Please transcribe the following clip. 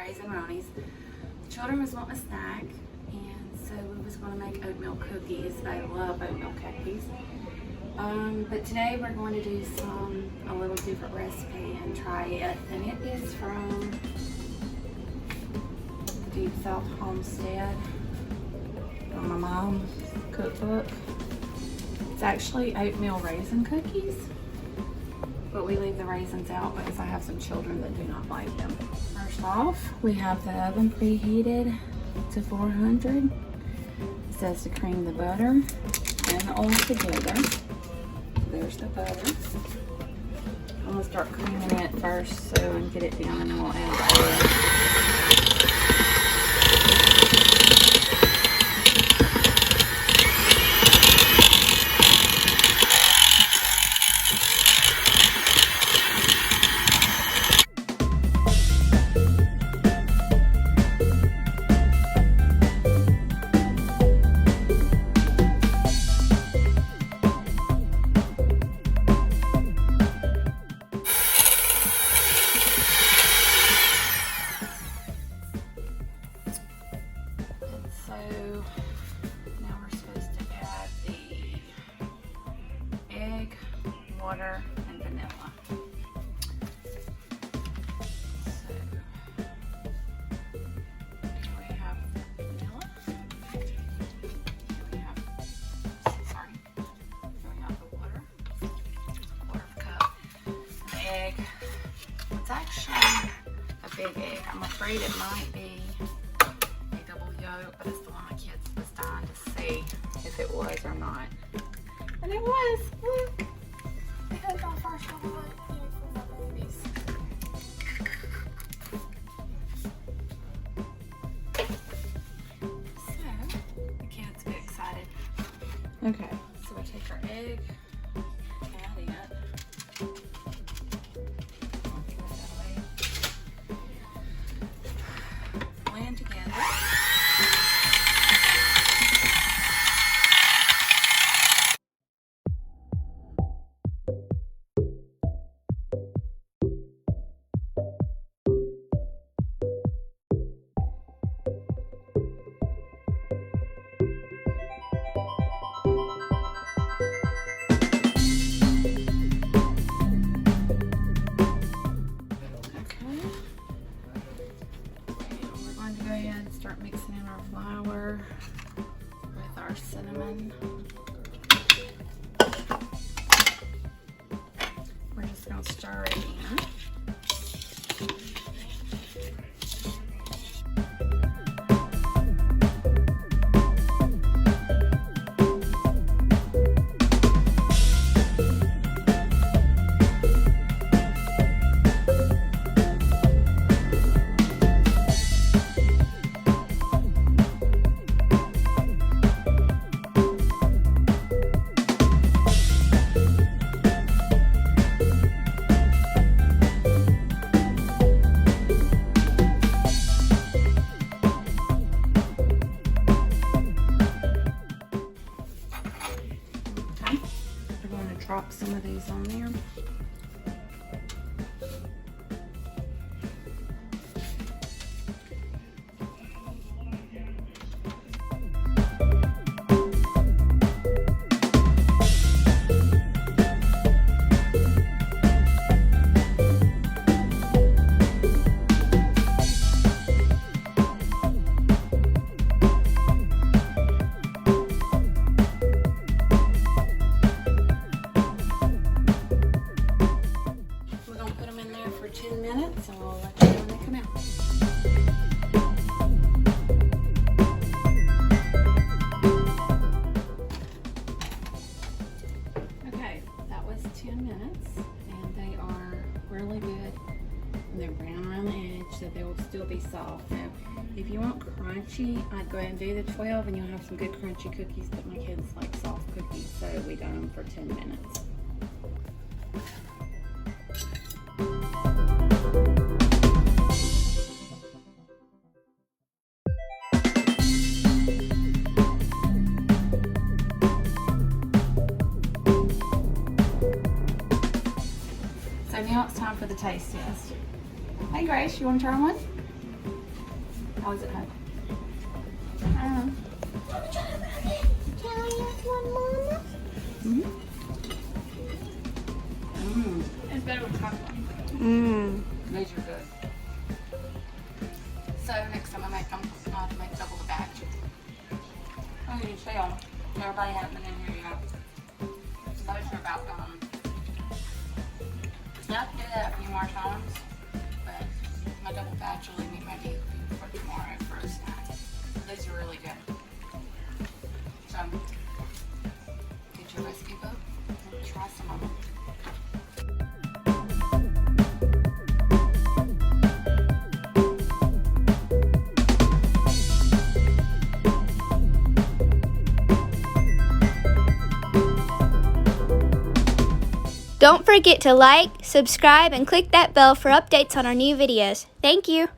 Raisin Ronies. The children was wanting a snack, and so we was going to make oatmeal cookies. They love oatmeal cookies. But today we're going to do a little different recipe and try it. And it is from the Deepsouth Homestead from my mom's cookbook. It's actually oatmeal raisin cookies, but we leave the raisins out because I have some children that do not like them. First off, we have the oven preheated to 400. It says to cream the butter and the oil together. There's the butter. I'm gonna start creaming it first so and get it down, and then we'll add the oil. So now we're supposed to add the egg, water, and vanilla. So here we have the vanilla. Here we have the water, quarter cup. The egg. It's actually a big egg. I'm afraid it might be but it's the one my kids was dying to see if it was or not. And it was. Look. It has our first little egg from my babies. So, the kids get excited. Okay, so we take our egg, add it. Blend together. Start mixing in our flour with our cinnamon. We're just going to stir it in. Drop some of these on there. For 10 minutes, and we'll let you know when they come out. Okay, that was 10 minutes, and they are really good. And they're brown around the edge, so they will still be soft. Now, if you want crunchy, I'd go ahead and do the 12, and you'll have some good crunchy cookies, but my kids like soft cookies, so we done them for 10 minutes. So now it's time for the taste test. Hey Grace, you want to try one? How is it, Hope? Can I have one, Mama? It's better with chocolate. These are good. So next time I make them, I'll have to make double the batch. Oh, you can see them. Everybody has been in here yet. So those are about gone. I have to do that a few more times, but my double batch will leave me maybe for tomorrow for a snack. These are really good. So, get your recipe book and try some of them. Don't forget to like, subscribe, and click that bell for updates on our new videos. Thank you.